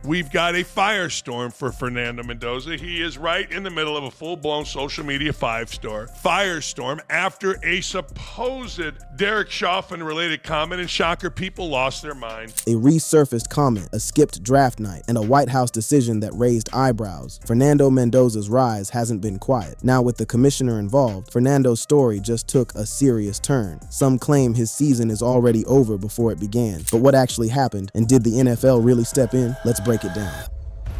we've got a firestorm for Fernando Mendoza. He is right in the middle of a full-blown social media firestorm after a supposed Derek Chauvin-related comment, and shocker, people lost their mind. A resurfaced comment, a skipped draft night, and a White House decision that raised eyebrows. Fernando Mendoza's rise hasn't been quiet. Now with the commissioner involved, Fernando's story just took a serious turn. Some claim his season is already over before it began. But what actually happened, and did the NFL really step in? Let's break it down.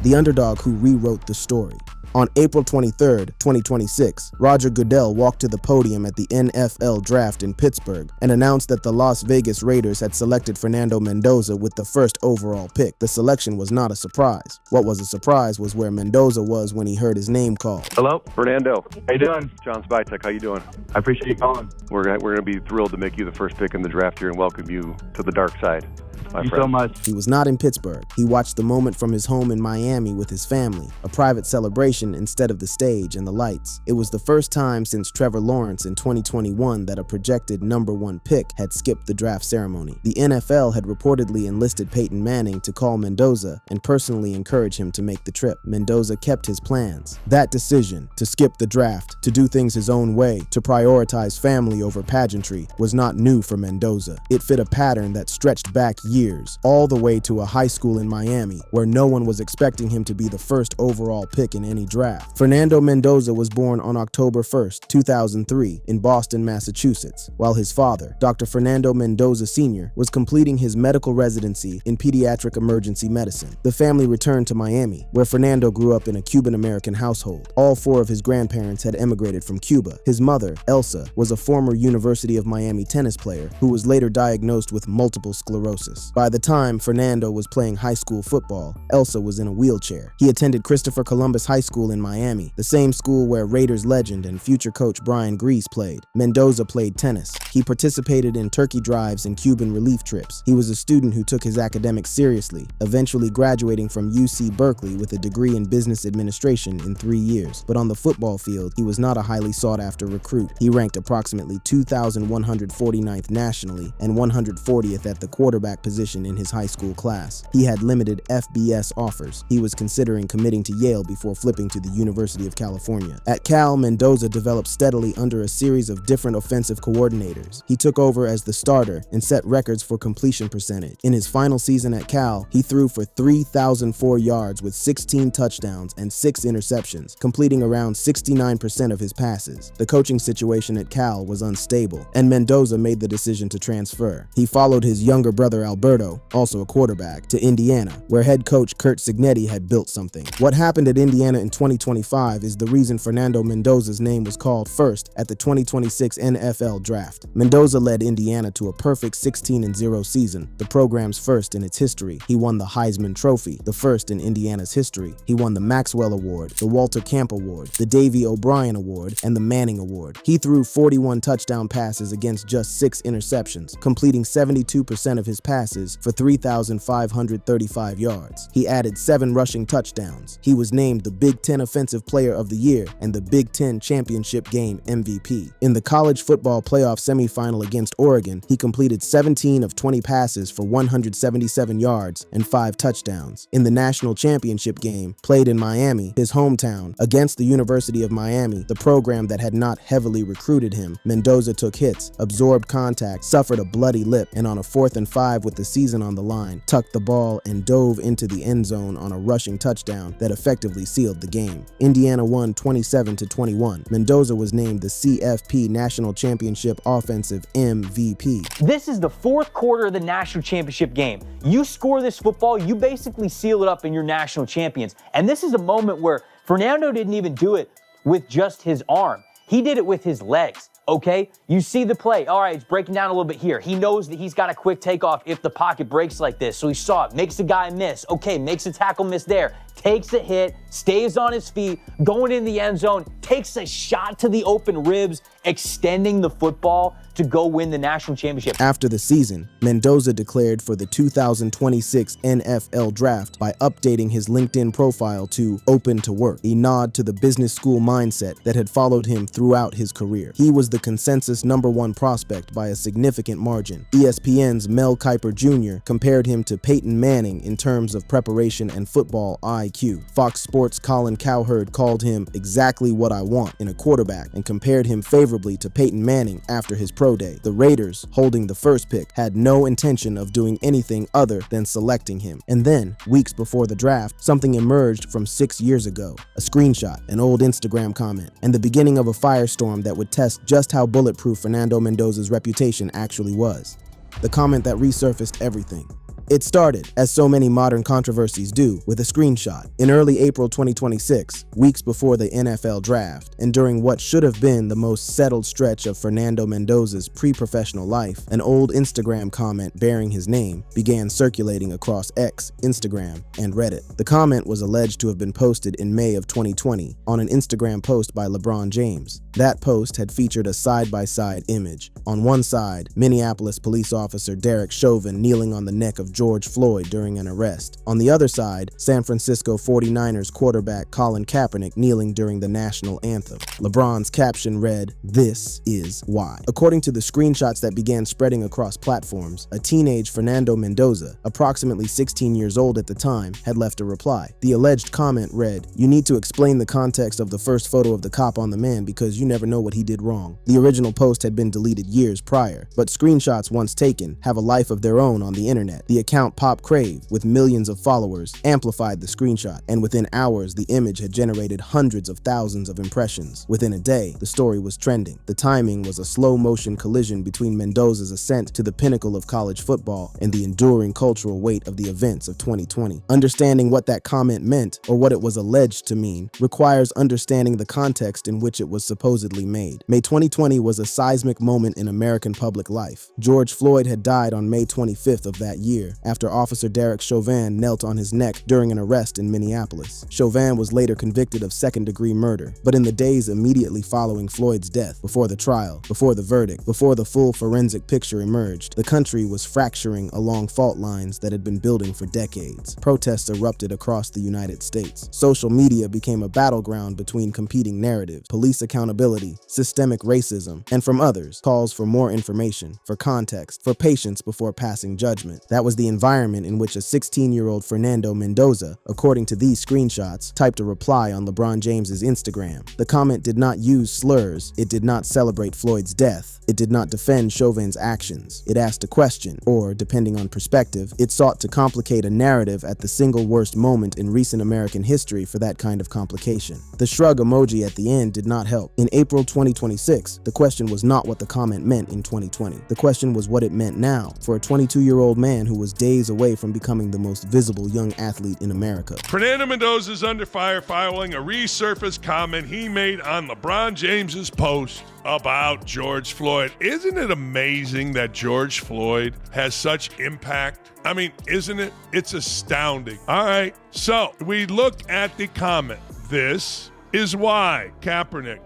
The underdog who rewrote the story. On April 23, 2026, Roger Goodell walked to the podium at the NFL draft in Pittsburgh and announced that the Las Vegas Raiders had selected Fernando Mendoza with the first overall pick. The selection was not a surprise. What was a surprise was where Mendoza was when he heard his name called. Hello? Fernando. How you doing? John Spytek, how you doing? I appreciate you calling. We're going to be thrilled to make you the first pick in the draft here and welcome you to the dark side. Thank you so much. He was not in Pittsburgh. He watched the moment from his home in Miami with his family, a private celebration instead of the stage and the lights. It was the first time since Trevor Lawrence in 2021 that a projected #1 pick had skipped the draft ceremony. The NFL had reportedly enlisted Peyton Manning to call Mendoza and personally encourage him to make the trip. Mendoza kept his plans. That decision, to skip the draft, to do things his own way, to prioritize family over pageantry, was not new for Mendoza. It fit a pattern that stretched back years, all the way to a high school in Miami, where no one was expecting him to be the first overall pick in any draft. Fernando Mendoza was born on October 1st, 2003, in Boston, Massachusetts, while his father, Dr. Fernando Mendoza Sr., was completing his medical residency in pediatric emergency medicine. The family returned to Miami, where Fernando grew up in a Cuban-American household. All four of his grandparents had emigrated from Cuba. His mother, Elsa, was a former University of Miami tennis player who was later diagnosed with multiple sclerosis. By the time Fernando was playing high school football, Elsa was in a wheelchair. He attended Christopher Columbus High School in Miami, the same school where Raiders legend and future coach Brian Grease played. Mendoza played tennis. He participated in turkey drives and Cuban relief trips. He was a student who took his academics seriously, eventually graduating from UC Berkeley with a degree in business administration in 3 years. But on the football field, he was not a highly sought-after recruit. He ranked approximately 2,149th nationally and 140th at the quarterback position in his high school class. He had limited FBS offers. He was considering committing to Yale before flipping to the University of California. At Cal, Mendoza developed steadily under a series of different offensive coordinators. He took over as the starter and set records for completion percentage. In his final season at Cal, he threw for 3,004 yards with 16 touchdowns and 6 interceptions, completing around 69% of his passes. The coaching situation at Cal was unstable, and Mendoza made the decision to transfer. He followed his younger brother Alberto, also a quarterback, to Indiana, where head coach Curt Cignetti had built something. What happened at Indiana in 2025 is the reason Fernando Mendoza's name was called first at the 2026 NFL Draft. Mendoza led Indiana to a perfect 16-0 season, the program's first in its history. He won the Heisman Trophy, the first in Indiana's history. He won the Maxwell Award, the Walter Camp Award, the Davey O'Brien Award, and the Manning Award. He threw 41 touchdown passes against just 6 interceptions, completing 72% of his passes for 3,535 yards. He added 7 rushing touchdowns. He was named the Big Ten Offensive Player of the Year and the Big Ten Championship Game MVP. In the college football playoff semifinal against Oregon, he completed 17 of 20 passes for 177 yards and 5 touchdowns. In the national championship game, played in Miami, his hometown, against the University of Miami, the program that had not heavily recruited him, Mendoza took hits, absorbed contact, suffered a bloody lip, and on a 4th and 5 with the season on the line, tucked the ball and dove into the end zone on a rushing touchdown that effectively sealed the game. Indiana won 27-21. Mendoza was named the CFP National Championship Offensive MVP. This is the 4th quarter of the national championship game. You score this football, you basically seal it up and you're national champions. And this is a moment where Fernando didn't even do it with just his arm. He did it with his legs. Okay, you see the play. All right, it's breaking down a little bit here. He knows that he's got a quick takeoff if the pocket breaks like this. So he saw it, makes the guy miss. Okay, makes a tackle miss there. Takes a hit, stays on his feet, going in the end zone, takes a shot to the open ribs, extending the football to go win the national championship. After the season, Mendoza declared for the 2026 NFL Draft by updating his LinkedIn profile to "Open to Work," a nod to the business school mindset that had followed him throughout his career. He was the consensus #1 prospect by a significant margin. ESPN's Mel Kiper Jr. compared him to Peyton Manning in terms of preparation and football IQ. Fox Sports' Colin Cowherd called him "exactly what I want" in a quarterback and compared him favorably to Peyton Manning after his pro day. The Raiders, holding the first pick, had no intention of doing anything other than selecting him. And then, weeks before the draft, something emerged from 6 years ago. A screenshot, an old Instagram comment, and the beginning of a firestorm that would test just how bulletproof Fernando Mendoza's reputation actually was. The comment that resurfaced everything. It started, as so many modern controversies do, with a screenshot. In early April 2026, weeks before the NFL Draft, and during what should have been the most settled stretch of Fernando Mendoza's pre-professional life, an old Instagram comment bearing his name began circulating across X, Instagram, and Reddit. The comment was alleged to have been posted in May of 2020 on an Instagram post by LeBron James. That post had featured a side-by-side image. On one side, Minneapolis police officer Derek Chauvin kneeling on the neck of George Floyd during an arrest. On the other side, San Francisco 49ers quarterback Colin Kaepernick kneeling during the national anthem. LeBron's caption read, "This is why." According to the screenshots that began spreading across platforms, a teenage Fernando Mendoza, approximately 16 years old at the time, had left a reply. The alleged comment read, "You need to explain the context of the first photo of the cop on the man because you never know what he did wrong." The original post had been deleted years prior, but screenshots once taken have a life of their own on the internet. The account Pop Crave, with millions of followers, amplified the screenshot, and within hours the image had generated hundreds of thousands of impressions. Within a day, the story was trending. The timing was a slow-motion collision between Mendoza's ascent to the pinnacle of college football and the enduring cultural weight of the events of 2020. Understanding what that comment meant, or what it was alleged to mean, requires understanding the context in which it was supposedly made. May 2020 was a seismic moment in American public life. George Floyd had died on May 25th of that year, after Officer Derek Chauvin knelt on his neck during an arrest in Minneapolis. Chauvin was later convicted of second-degree murder, but in the days immediately following Floyd's death, before the trial, before the verdict, before the full forensic picture emerged, the country was fracturing along fault lines that had been building for decades. Protests erupted across the United States. Social media became a battleground between competing narratives, police accountability, systemic racism, and from others, calls for more information, for context, for patience before passing judgment. That was the environment in which a 16-year-old Fernando Mendoza, according to these screenshots, typed a reply on LeBron James's Instagram. The comment did not use slurs, it did not celebrate Floyd's death, it did not defend Chauvin's actions. It asked a question, or, depending on perspective, it sought to complicate a narrative at the single worst moment in recent American history for that kind of complication. The shrug emoji at the end did not help. In April 2026, the question was not what the comment meant in 2020. The question was what it meant now for a 22-year-old man who was days away from becoming the most visible young athlete in America. Fernando Mendoza is under fire following a resurfaced comment he made on LeBron James's post about George Floyd. Isn't it amazing that George Floyd has such impact? I mean, isn't it? It's astounding. All right, so we look at the comment. This is why, Kaepernick.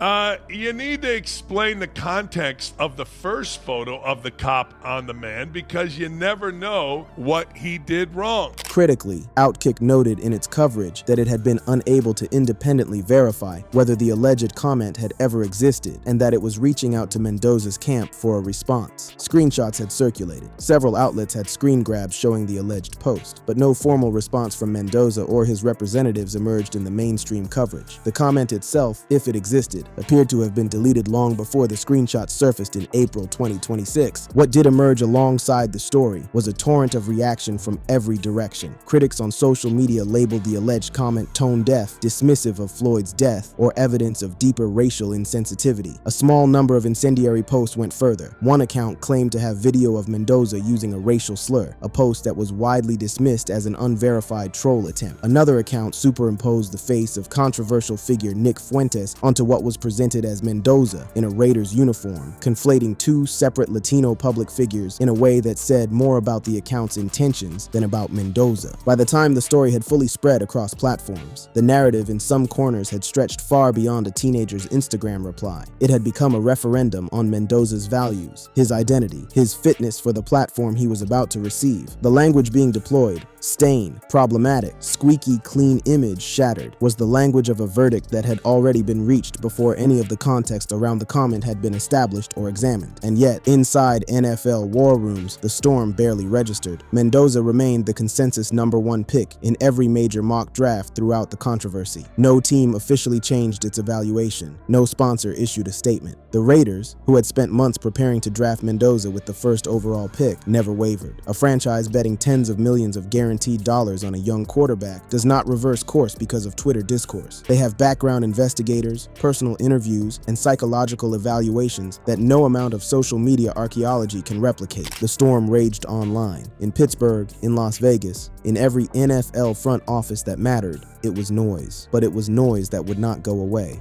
You need to explain the context of the first photo of the cop on the man because you never know what he did wrong. Critically, Outkick noted in its coverage that it had been unable to independently verify whether the alleged comment had ever existed and that it was reaching out to Mendoza's camp for a response. Screenshots had circulated. Several outlets had screen grabs showing the alleged post, but no formal response from Mendoza or his representatives emerged in the mainstream coverage. The comment itself, if it existed, appeared to have been deleted long before the screenshot surfaced in April 2026. What did emerge alongside the story was a torrent of reaction from every direction. Critics on social media labeled the alleged comment tone-deaf, dismissive of Floyd's death, or evidence of deeper racial insensitivity. A small number of incendiary posts went further. One account claimed to have video of Mendoza using a racial slur, a post that was widely dismissed as an unverified troll attempt. Another account superimposed the face of controversial figure figure Nick Fuentes onto what was presented as Mendoza in a Raiders uniform, conflating two separate Latino public figures in a way that said more about the account's intentions than about Mendoza. By the time the story had fully spread across platforms, the narrative in some corners had stretched far beyond a teenager's Instagram reply. It had become a referendum on Mendoza's values, his identity, his fitness for the platform he was about to receive. The language being deployed, stain, problematic, squeaky clean image shattered, was the language of a verdict that had already been reached before any of the context around the comment had been established or examined. And yet, inside NFL war rooms, the storm barely registered. Mendoza remained the consensus #1 pick in every major mock draft throughout the controversy. No team officially changed its evaluation. No sponsor issued a statement. The Raiders, who had spent months preparing to draft Mendoza with the first overall pick, never wavered. A franchise betting tens of millions of guaranteed dollars on a young quarterback does not reverse course because of Twitter discourse. They have background investigators, personal interviews, and psychological evaluations that no amount of social media archaeology can replicate. The storm raged online. In Pittsburgh, in Las Vegas, in every NFL front office that mattered, it was noise. But it was noise that would not go away.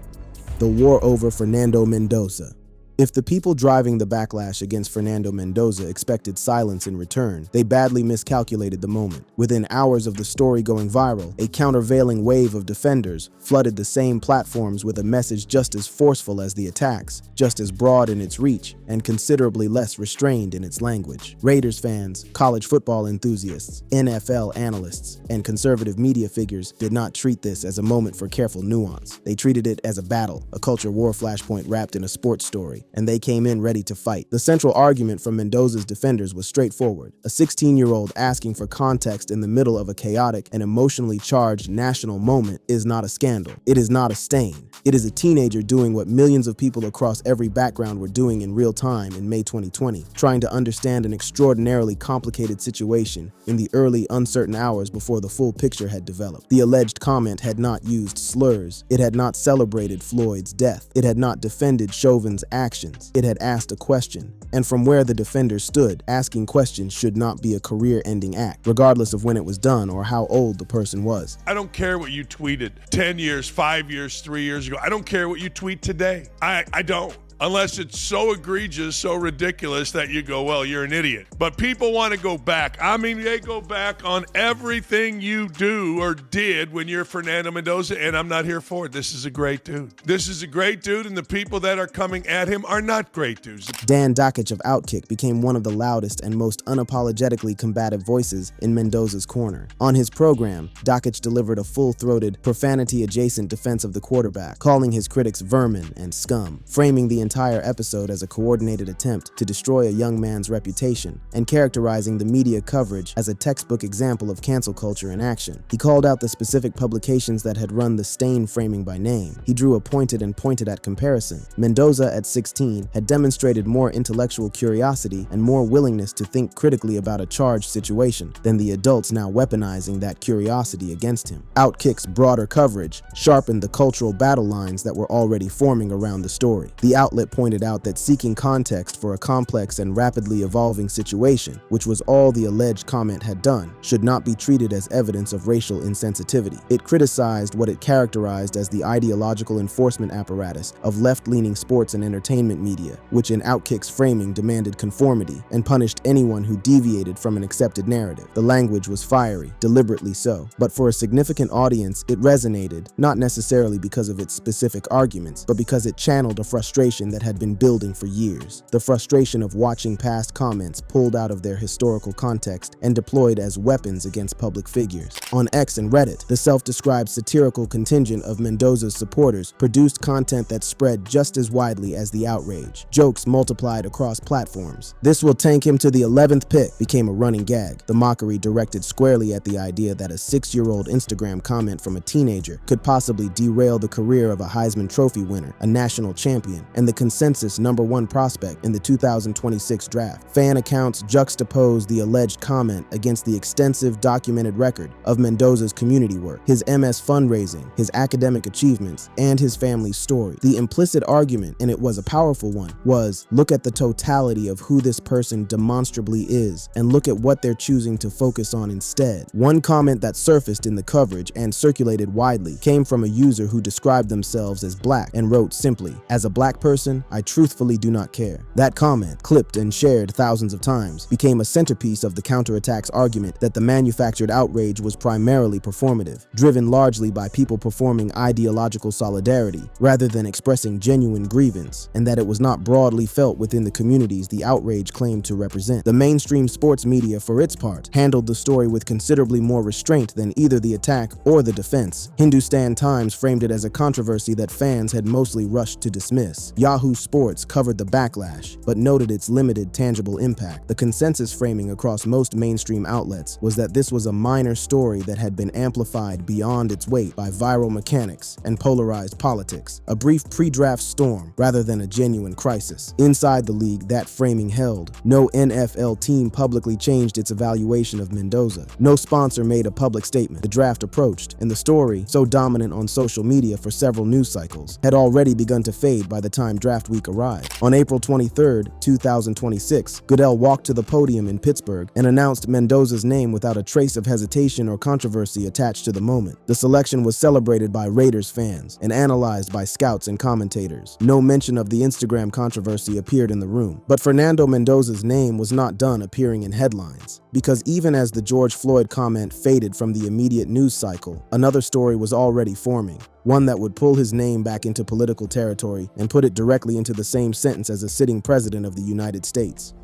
The war over Fernando Mendoza. If the people driving the backlash against Fernando Mendoza expected silence in return, they badly miscalculated the moment. Within hours of the story going viral, a countervailing wave of defenders flooded the same platforms with a message just as forceful as the attacks, just as broad in its reach, and considerably less restrained in its language. Raiders fans, college football enthusiasts, NFL analysts, and conservative media figures did not treat this as a moment for careful nuance. They treated it as a battle, a culture war flashpoint wrapped in a sports story, and they came in ready to fight. The central argument from Mendoza's defenders was straightforward. A 16-year-old asking for context in the middle of a chaotic and emotionally charged national moment is not a scandal. It is not a stain. It is a teenager doing what millions of people across every background were doing in real time in May 2020, trying to understand an extraordinarily complicated situation in the early, uncertain hours before the full picture had developed. The alleged comment had not used slurs. It had not celebrated Floyd's death. It had not defended Chauvin's actions. It had asked a question. And from where the defender stood, asking questions should not be a career-ending act, regardless of when it was done or how old the person was. I don't care what you tweeted 10 years, 5 years, 3 years ago. I don't care what you tweet today. I don't. Unless it's so egregious, so ridiculous that you go, well, you're an idiot. But people want to go back. I mean, they go back on everything you do or did when you're Fernando Mendoza, and I'm not here for it. This is a great dude. This is a great dude, and the people that are coming at him are not great dudes. Dan Dakich of Outkick became one of the loudest and most unapologetically combative voices in Mendoza's corner. On his program, Dakich delivered a full-throated, profanity-adjacent defense of the quarterback, calling his critics vermin and scum, framing the entire episode as a coordinated attempt to destroy a young man's reputation, and characterizing the media coverage as a textbook example of cancel culture in action. He called out the specific publications that had run the stain framing by name. He drew a pointed at comparison. Mendoza, at 16, had demonstrated more intellectual curiosity and more willingness to think critically about a charged situation than the adults now weaponizing that curiosity against him. Outkick's broader coverage sharpened the cultural battle lines that were already forming around the story. The outlet pointed out that seeking context for a complex and rapidly evolving situation, which was all the alleged comment had done, should not be treated as evidence of racial insensitivity. It criticized what it characterized as the ideological enforcement apparatus of left-leaning sports and entertainment media, which in Outkick's framing demanded conformity and punished anyone who deviated from an accepted narrative. The language was fiery, deliberately so, but for a significant audience, it resonated, not necessarily because of its specific arguments, but because it channeled a frustration that had been building for years. The frustration of watching past comments pulled out of their historical context and deployed as weapons against public figures. On X and Reddit, the self-described satirical contingent of Mendoza's supporters produced content that spread just as widely as the outrage. Jokes multiplied across platforms. "This will tank him to the 11th pick" became a running gag, the mockery directed squarely at the idea that a 6-year-old Instagram comment from a teenager could possibly derail the career of a Heisman Trophy winner, a national champion, and the consensus #1 prospect in the 2026 draft. Fan accounts juxtapose the alleged comment against the extensive documented record of Mendoza's community work, his MS fundraising, his academic achievements, and his family's story. The implicit argument, and it was a powerful one, was look at the totality of who this person demonstrably is and look at what they're choosing to focus on instead. One comment that surfaced in the coverage and circulated widely came from a user who described themselves as black and wrote simply, "As a black person, I truthfully do not care." That comment, clipped and shared thousands of times, became a centerpiece of the counterattack's argument that the manufactured outrage was primarily performative, driven largely by people performing ideological solidarity rather than expressing genuine grievance, and that it was not broadly felt within the communities the outrage claimed to represent. The mainstream sports media, for its part, handled the story with considerably more restraint than either the attack or the defense. Hindustan Times framed it as a controversy that fans had mostly rushed to dismiss. Yahoo Sports covered the backlash, but noted its limited tangible impact. The consensus framing across most mainstream outlets was that this was a minor story that had been amplified beyond its weight by viral mechanics and polarized politics, a brief pre-draft storm rather than a genuine crisis. Inside the league, that framing held. No NFL team publicly changed its evaluation of Mendoza. No sponsor made a public statement. The draft approached, and the story, so dominant on social media for several news cycles, had already begun to fade by the time draft week arrived. On April 23, 2026, Goodell walked to the podium in Pittsburgh and announced Mendoza's name without a trace of hesitation or controversy attached to the moment. The selection was celebrated by Raiders fans and analyzed by scouts and commentators. No mention of the Instagram controversy appeared in the room. But Fernando Mendoza's name was not done appearing in headlines, because even as the George Floyd comment faded from the immediate news cycle, another story was already forming, one that would pull his name back into political territory and put it directly into the same sentence as a sitting president of the United States.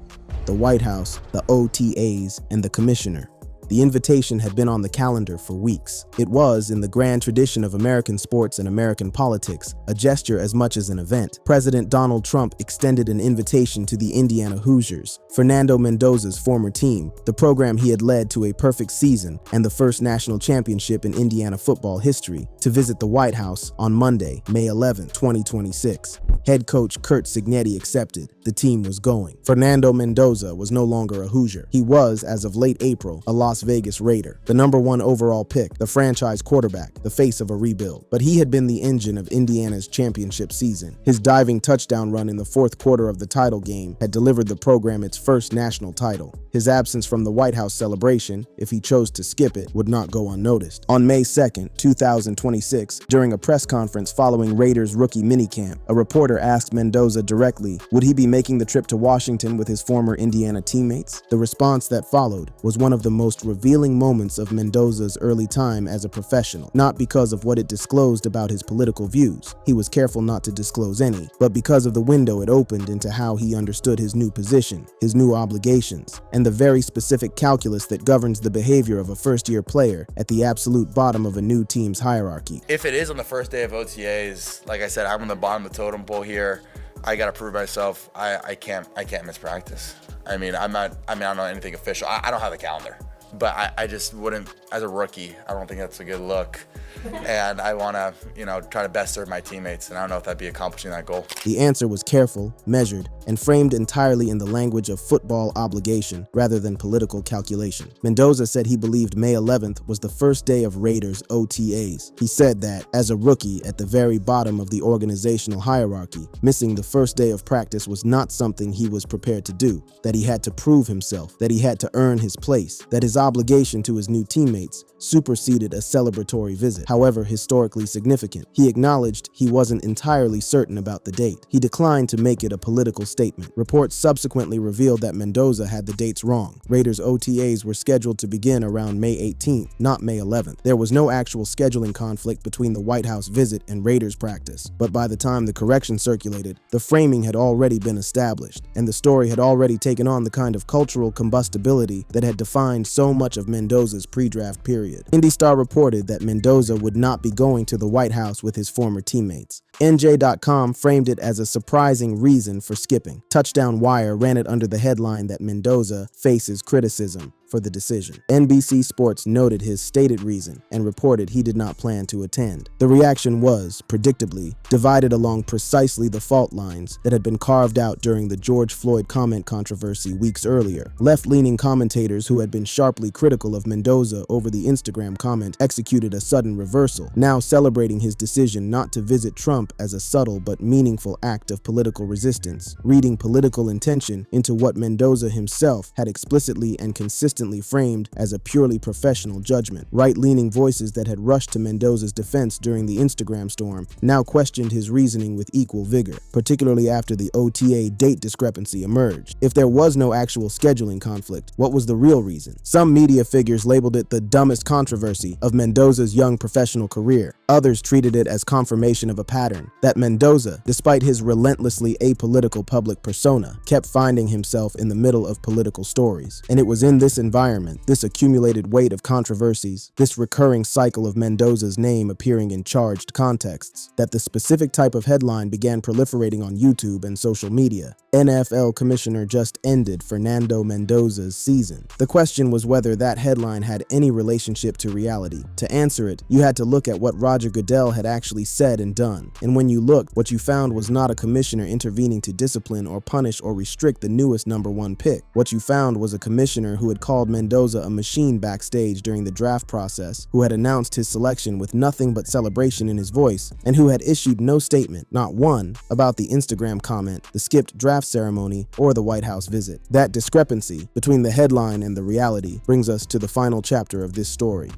The White House, the OTAs, and the commissioner. The invitation had been on the calendar for weeks. It was, in the grand tradition of American sports and American politics, a gesture as much as an event. President Donald Trump extended an invitation to the Indiana Hoosiers, Fernando Mendoza's former team, the program he had led to a perfect season and the first national championship in Indiana football history, to visit the White House on Monday, May 11, 2026. Head coach Curt Cignetti accepted. The team was going. Fernando Mendoza was no longer a Hoosier. He was, as of late April, a Las Vegas Raider, the #1 overall pick, the franchise quarterback, the face of a rebuild. But he had been the engine of Indiana's championship season. His diving touchdown run in the fourth quarter of the title game had delivered the program its first national title. His absence from the White House celebration, if he chose to skip it, would not go unnoticed. On May 2nd, 2026, during a press conference following Raiders rookie minicamp, a reporter asked Mendoza directly, would he be making the trip to Washington with his former Indiana teammates? The response that followed was one of the most revealing moments of Mendoza's early time as a professional, not because of what it disclosed about his political views. He was careful not to disclose any, but because of the window it opened into how he understood his new position, his new obligations, and the very specific calculus that governs the behavior of a first-year player at the absolute bottom of a new team's hierarchy. If it is on the first day of OTAs, like I said, I'm on the bottom of the totem pole here. I gotta prove myself. I can't miss practice. I don't know anything official. I don't have the calendar, but I just wouldn't, as a rookie, I don't think that's a good look. And I want to, try to best serve my teammates. And I don't know if that'd be accomplishing that goal. The answer was careful, measured, and framed entirely in the language of football obligation rather than political calculation. Mendoza said he believed May 11th was the first day of Raiders OTAs. He said that, as a rookie at the very bottom of the organizational hierarchy, missing the first day of practice was not something he was prepared to do, that he had to prove himself, that he had to earn his place, that his obligation to his new teammates superseded a celebratory visit, however historically significant. He acknowledged he wasn't entirely certain about the date. He declined to make it a political statement. Reports subsequently revealed that Mendoza had the dates wrong. Raiders OTAs were scheduled to begin around May 18th, not May 11th. There was no actual scheduling conflict between the White House visit and Raiders practice, but by the time the correction circulated, the framing had already been established, and the story had already taken on the kind of cultural combustibility that had defined so much of Mendoza's pre-draft period. IndyStar reported that Mendoza would not be going to the White House with his former teammates. NJ.com framed it as a surprising reason for skipping. Touchdown Wire ran it under the headline that Mendoza faces criticism for the decision. NBC Sports noted his stated reason and reported he did not plan to attend. The reaction was, predictably, divided along precisely the fault lines that had been carved out during the George Floyd comment controversy weeks earlier. Left-leaning commentators who had been sharply critical of Mendoza over the Instagram comment executed a sudden reversal, now celebrating his decision not to visit Trump as a subtle but meaningful act of political resistance, reading political intention into what Mendoza himself had explicitly and consistently framed as a purely professional judgment. Right-leaning voices that had rushed to Mendoza's defense during the Instagram storm now questioned his reasoning with equal vigor, particularly after the OTA date discrepancy emerged. If there was no actual scheduling conflict, what was the real reason? Some media figures labeled it the dumbest controversy of Mendoza's young professional career. Others treated it as confirmation of a pattern, that Mendoza, despite his relentlessly apolitical public persona, kept finding himself in the middle of political stories. And it was in this environment, this accumulated weight of controversies, this recurring cycle of Mendoza's name appearing in charged contexts, that the specific type of headline began proliferating on YouTube and social media. NFL Commissioner just ended Fernando Mendoza's season. The question was whether that headline had any relationship to reality. To answer it, you had to look at what Roger Goodell had actually said and done. And when you looked, what you found was not a commissioner intervening to discipline or punish or restrict the newest #1 pick. What you found was a commissioner who had called Mendoza a machine backstage during the draft process, who had announced his selection with nothing but celebration in his voice, and who had issued no statement, not one, about the Instagram comment, the skipped draft ceremony, or the White House visit. That discrepancy between the headline and the reality brings us to the final chapter of this story.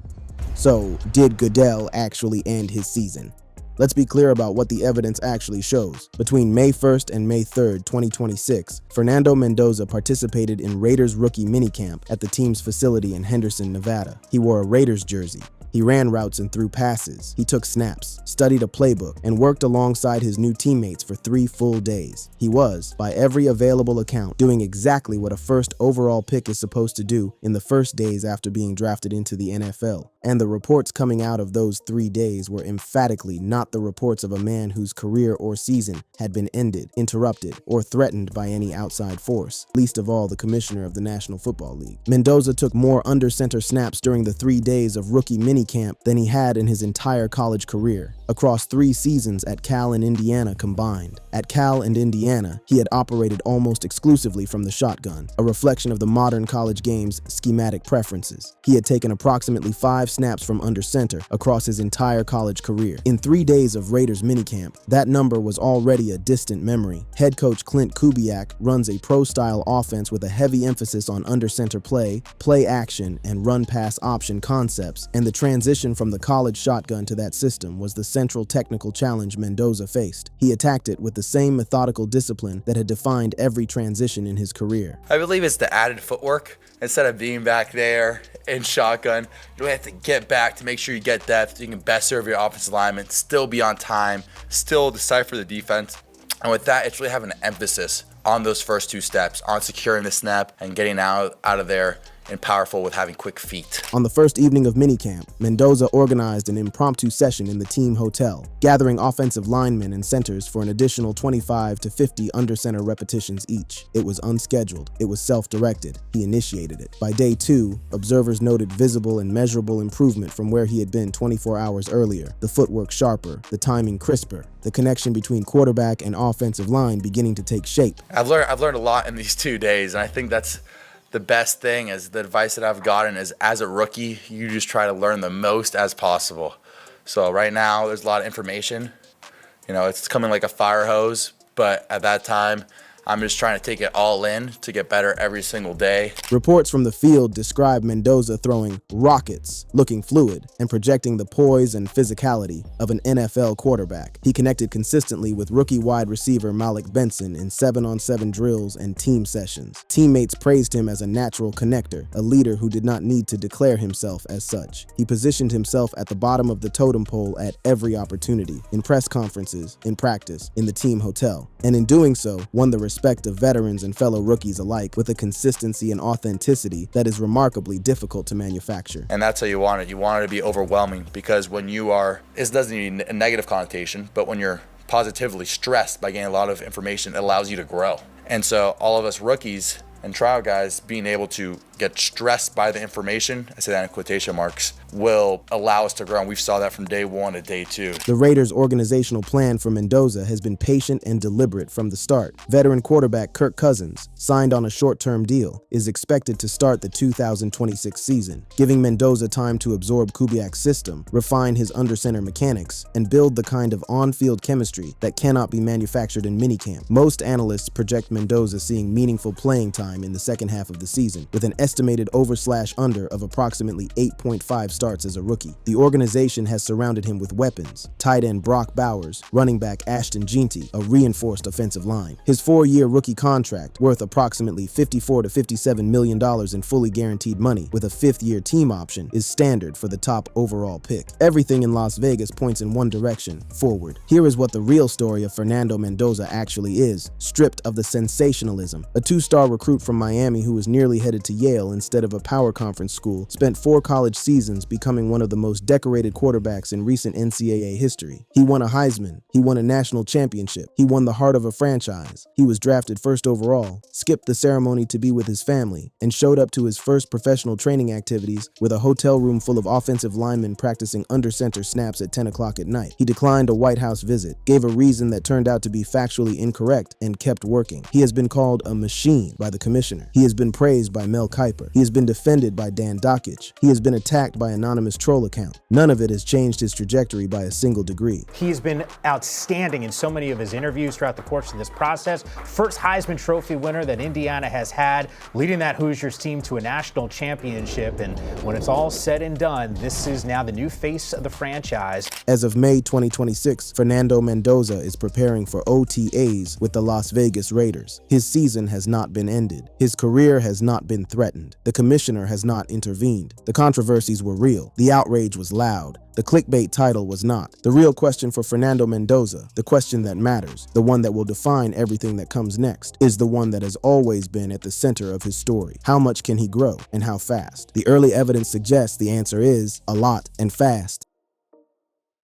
So, did Goodell actually end his season? Let's be clear about what the evidence actually shows. Between May 1st and May 3rd, 2026, Fernando Mendoza participated in Raiders rookie minicamp at the team's facility in Henderson, Nevada. He wore a Raiders jersey. He ran routes and threw passes. He took snaps, studied a playbook, and worked alongside his new teammates for 3 full days. He was, by every available account, doing exactly what a first overall pick is supposed to do in the first days after being drafted into the NFL. And the reports coming out of those 3 days were emphatically not the reports of a man whose career or season had been ended, interrupted, or threatened by any outside force, least of all the commissioner of the National Football League. Mendoza took more under-center snaps during the 3 days of rookie minicamp than he had in his entire college career, across 3 seasons at Cal and Indiana combined. At Cal and Indiana, he had operated almost exclusively from the shotgun, a reflection of the modern college game's schematic preferences. He had taken approximately 5 snaps from under center across his entire college career. In 3 days of Raiders minicamp, that number was already a distant memory. Head coach Clint Kubiak runs a pro-style offense with a heavy emphasis on under center play, play action, and run-pass option concepts, and the transition from the college shotgun to that system was the central technical challenge Mendoza faced. He attacked it with the same methodical discipline that had defined every transition in his career. I believe it's the added footwork. Instead of being back there in shotgun, you have to get back to make sure you get depth, so you can best serve your offensive lineman, still be on time, still decipher the defense. And with that, it's really having an emphasis on those first 2 steps, on securing the snap and getting out of there and powerful with having quick feet. On the first evening of minicamp, Mendoza organized an impromptu session in the team hotel, gathering offensive linemen and centers for an additional 25 to 50 under-center repetitions each. It was unscheduled. It was self-directed. He initiated it. By day 2, observers noted visible and measurable improvement from where he had been 24 hours earlier. The footwork sharper, the timing crisper, the connection between quarterback and offensive line beginning to take shape. I've learned a lot in these 2 days, and I think that's the best thing. Is the advice that I've gotten is, as a rookie, you just try to learn the most as possible. So right now there's a lot of information. You know, it's coming like a fire hose, but at that time, I'm just trying to take it all in to get better every single day. Reports from the field describe Mendoza throwing rockets, looking fluid, and projecting the poise and physicality of an NFL quarterback. He connected consistently with rookie wide receiver Malik Benson in 7-on-7 drills and team sessions. Teammates praised him as a natural connector, a leader who did not need to declare himself as such. He positioned himself at the bottom of the totem pole at every opportunity, in press conferences, in practice, in the team hotel, and in doing so, won the respect of veterans and fellow rookies alike with a consistency and authenticity that is remarkably difficult to manufacture. And that's how you want it. You want it to be overwhelming, because when you are, it doesn't need a negative connotation, but when you're positively stressed by getting a lot of information, it allows you to grow. And so all of us rookies, and trial guys being able to get stressed by the information, I say that in quotation marks, will allow us to grow. And we saw that from day one to day two. The Raiders' organizational plan for Mendoza has been patient and deliberate from the start. Veteran quarterback Kirk Cousins, signed on a short-term deal, is expected to start the 2026 season, giving Mendoza time to absorb Kubiak's system, refine his under-center mechanics, and build the kind of on-field chemistry that cannot be manufactured in minicamp. Most analysts project Mendoza seeing meaningful playing time in the second half of the season, with an estimated over/under of approximately 8.5 starts as a rookie. The organization has surrounded him with weapons: tight end Brock Bowers, running back Ashton Jeanty, a reinforced offensive line. His 4-year rookie contract, worth approximately $54 to $57 million in fully guaranteed money, with a 5th-year team option, is standard for the top overall pick. Everything in Las Vegas points in one direction: forward. Here is what the real story of Fernando Mendoza actually is, stripped of the sensationalism. A 2-star recruit from Miami who was nearly headed to Yale instead of a power conference school, spent 4 college seasons becoming one of the most decorated quarterbacks in recent NCAA history. He won a Heisman. He won a national championship. He won the heart of a franchise. He was drafted first overall, skipped the ceremony to be with his family, and showed up to his first professional training activities with a hotel room full of offensive linemen practicing under-center snaps at 10 o'clock at night. He declined a White House visit, gave a reason that turned out to be factually incorrect, and kept working. He has been called a machine by the commissioner. He has been praised by Mel Kiper. He has been defended by Dan Dockich. He has been attacked by anonymous troll account. None of it has changed his trajectory by a single degree. He's been outstanding in so many of his interviews throughout the course of this process. First Heisman Trophy winner that Indiana has had, leading that Hoosiers team to a national championship. And when it's all said and done, this is now the new face of the franchise. As of May 2026, Fernando Mendoza is preparing for OTAs with the Las Vegas Raiders. His season has not been ended. His career has not been threatened. The commissioner has not intervened. The controversies were real. The outrage was loud. The clickbait title was not. The real question for Fernando Mendoza, the question that matters, the one that will define everything that comes next, is the one that has always been at the center of his story. How much can he grow, and how fast? The early evidence suggests the answer is a lot and fast.